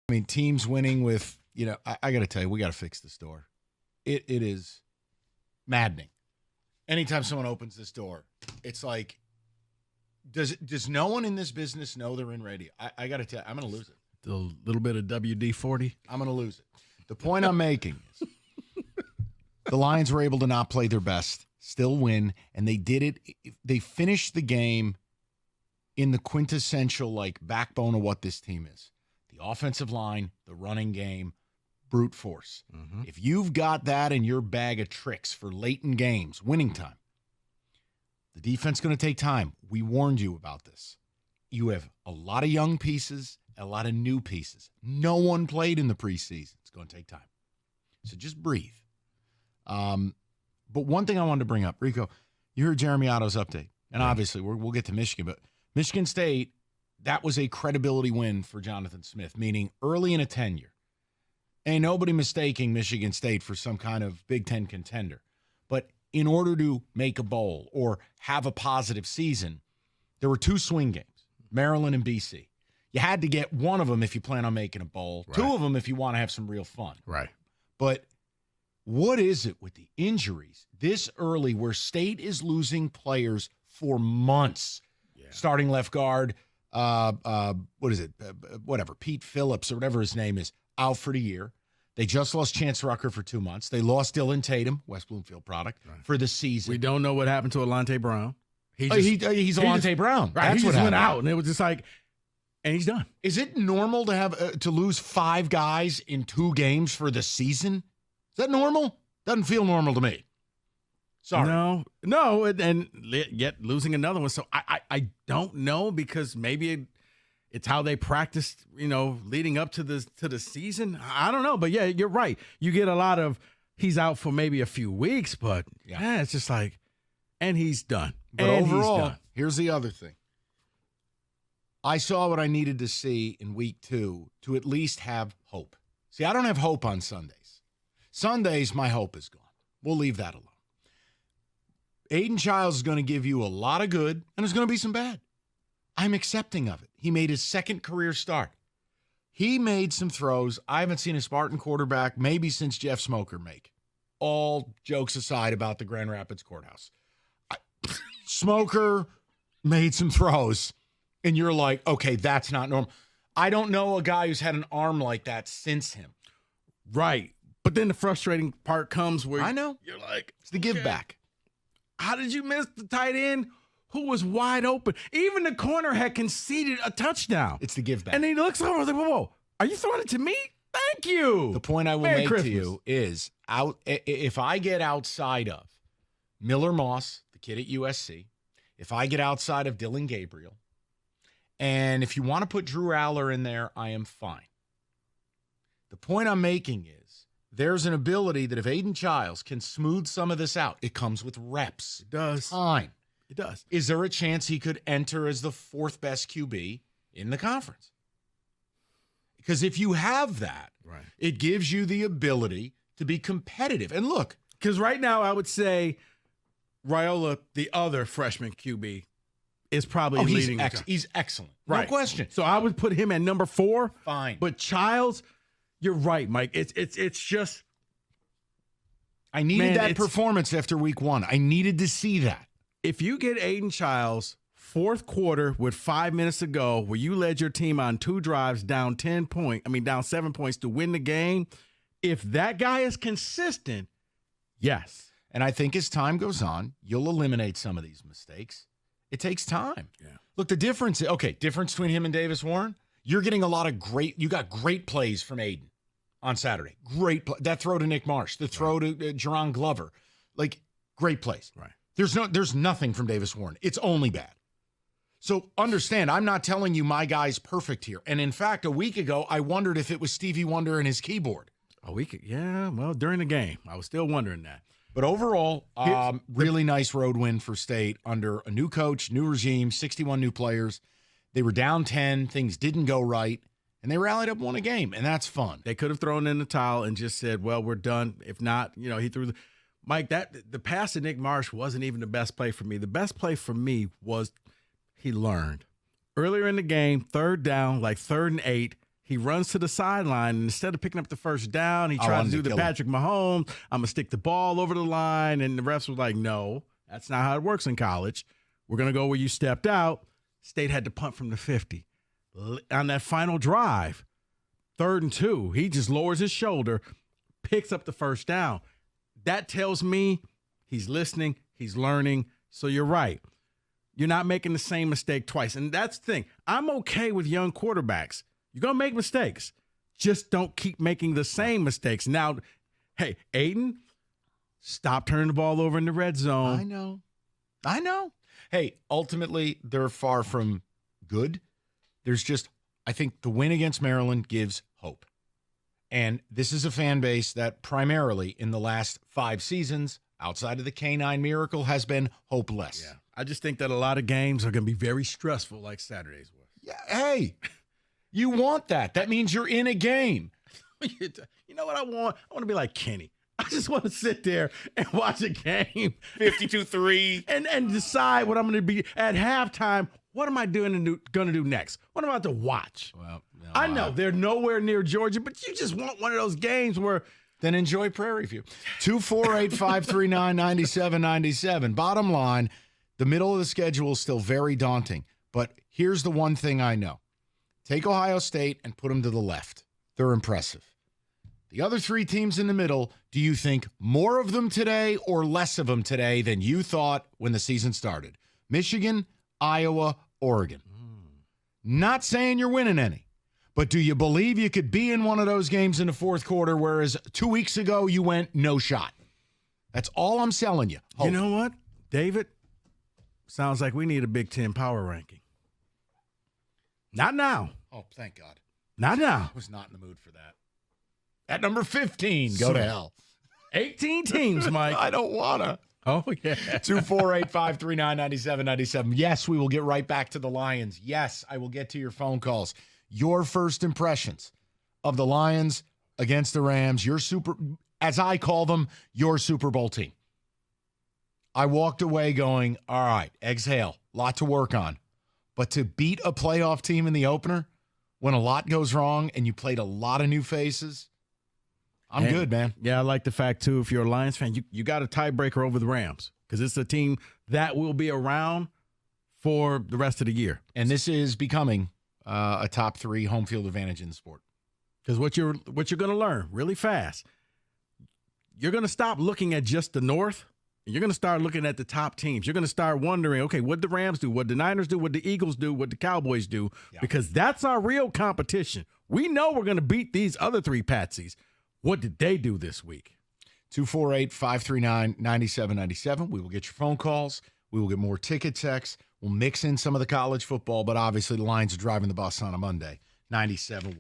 I mean, teams winning with, I got to tell you, we got to fix this door. It is maddening. Anytime someone opens this door, it's like, does no one in this business know they're in radio? I got to tell you, I'm going to lose it. A little bit of WD-40. I'm going to lose it. The point I'm making is the Lions were able to not play their best, still win, and they did it. They finished the game in the quintessential, backbone of what this team is. The offensive line, the running game, brute force. Mm-hmm. If you've got that in your bag of tricks for late in games, winning time, the defense is going to take time. We warned you about this. You have a lot of young pieces, a lot of new pieces. No one played in the preseason. It's going to take time. So just breathe. But one thing I wanted to bring up, Rico, you heard Jeremy Otto's update. And obviously we'll get to Michigan, but Michigan State, that was a credibility win for Jonathan Smith, meaning early in a tenure. Ain't nobody mistaking Michigan State for some kind of Big Ten contender. But in order to make a bowl or have a positive season, there were two swing games, Maryland and BC. You had to get one of them if you plan on making a bowl, right. Two of them if you want to have some real fun. Right. But what is it with the injuries this early where State is losing players for months? Yeah. Starting left guard, whatever, Pete Phillips or whatever his name is, out for the year. They just lost Chance Rucker for 2 months. They lost Dylan Tatum, West Bloomfield product, for the season. We don't know what happened to Alante Brown. He's Alante Brown. Right, That's he what just happened. went out, and it was just like, and he's done. Is it normal to have to lose 5 guys in 2 games for the season? Is that normal? Doesn't feel normal to me. Sorry. No, and yet losing another one. So I don't know, because maybe it's how they practiced, leading up to the season. I don't know, but yeah, you're right. You get a lot of he's out for maybe a few weeks, but yeah it's just like, and he's done. But overall, here's the other thing. I saw what I needed to see in week 2 to at least have hope. See, I don't have hope on Sundays. Sundays, my hope is gone. We'll leave that alone. Aiden Chiles is going to give you a lot of good, and there's going to be some bad. I'm accepting of it. He made his second career start. He made some throws I haven't seen a Spartan quarterback maybe since Jeff Smoker make. All jokes aside about the Grand Rapids courthouse. Smoker made some throws, and you're like, okay, that's not normal. I don't know a guy who's had an arm like that since him. Right. But then the frustrating part comes where I know. You're like, it's the give back. How did you miss the tight end who was wide open? Even the corner had conceded a touchdown. It's the give back. And he looks over and was like, whoa, are you throwing it to me? Thank you. The point I will make to you is, if I get outside of Miller Moss, the kid at USC, if I get outside of Dylan Gabriel, and if you want to put Drew Aller in there, I am fine. The point I'm making is there's an ability that if Aiden Chiles can smooth some of this out, it comes with reps. It does. Time. It does. Is there a chance he could enter as the 4th best QB in the conference? Because if you have that, right, it gives you the ability to be competitive. And look, because right now I would say Raiola, the other freshman QB, is probably leading. He's excellent. Right. No question. So I would put him at number 4. Fine. But Chiles, you're right, Mike. It's just. I needed that performance after week 1. I needed to see that. If you get Aiden Chiles, 4th quarter with 5 minutes to go, where you led your team on 2 drives down 7 points to win the game, if that guy is consistent, yes. And I think as time goes on, you'll eliminate some of these mistakes. It takes time. Yeah. Look, the difference between him and Davis Warren, you're getting a lot of you got great plays from Aiden on Saturday. Great play. That throw to Nick Marsh, the throw to Jerron Glover, great plays. Right. There's nothing from Davis Warren. It's only bad. So understand, I'm not telling you my guy's perfect here. And in fact, a week ago, I wondered if it was Stevie Wonder and his keyboard. During the game, I was still wondering that. But overall, really nice road win for State under a new coach, new regime, 61 new players. They were down 10. Things didn't go right, and they rallied up and won a game, and that's fun. They could have thrown in the towel and just said, well, we're done. If not, he threw Mike, the pass to Nick Marsh wasn't even the best play for me. The best play for me was he learned. Earlier in the game, 3rd down, 3rd and 8, He runs to the sideline, and instead of picking up the first down, he tries to do the Patrick Mahomes. I'm going to stick the ball over the line, and the refs were like, no, that's not how it works in college. We're going to go where you stepped out. State had to punt from the 50. On that final drive, 3rd and 2, he just lowers his shoulder, picks up the first down. That tells me he's listening, he's learning. So you're right. You're not making the same mistake twice. And that's the thing. I'm okay with young quarterbacks. You're going to make mistakes. Just don't keep making the same mistakes. Now, hey, Aiden, stop turning the ball over in the red zone. I know. Hey, ultimately, they're far from good. There's just, I think the win against Maryland gives hope. And this is a fan base that primarily in the last 5 seasons, outside of the K-9 miracle, has been hopeless. Yeah. I just think that a lot of games are going to be very stressful like Saturday's was. Yeah, hey, you want that. That means you're in a game. You know what I want? I want to be like Kenny. I just want to sit there and watch a game. 52-3. And decide what I'm going to be at halftime. What am I going to do next? What am I about to watch? Well, no, I know they're nowhere near Georgia, but you just want one of those games where – then enjoy Prairie View. 248-539-9797. Bottom line, the middle of the schedule is still very daunting. But here's the one thing I know. Take Ohio State and put them to the left. They're impressive. The other 3 teams in the middle, do you think more of them today or less of them today than you thought when the season started? Michigan, Iowa, Oregon. Not saying you're winning any, but do you believe you could be in one of those games in the fourth quarter, whereas 2 weeks ago you went no shot? That's all I'm selling you. Hope. You know what, David? Sounds like we need a Big Ten power ranking. Not now. Oh, thank God. Not now. I was not in the mood for that. At number 15, go to hell. 18 teams, Mike. I don't want to. Oh, yeah. 248-539-9797. Yes, we will get right back to the Lions. Yes, I will get to your phone calls. Your first impressions of the Lions against the Rams, your as I call them, your Super Bowl team. I walked away going, all right, exhale, lot to work on. But to beat a playoff team in the opener when a lot goes wrong and you played a lot of new faces, I'm good, man. Yeah, I like the fact, too, if you're a Lions fan, you got a tiebreaker over the Rams because it's a team that will be around for the rest of the year. And this is becoming a top 3 home field advantage in the sport. Because what you're going to learn really fast, you're going to stop looking at just the North, and you're going to start looking at the top teams. You're going to start wondering, okay, what the Rams do, what the Niners do, what the Eagles do, what the Cowboys do, because that's our real competition. We know we're going to beat these other 3 patsies. What did they do this week? 248-539-9797. We will get your phone calls. We will get more ticket texts. We'll mix in some of the college football, but obviously the Lions are driving the bus on a Monday. 97-1.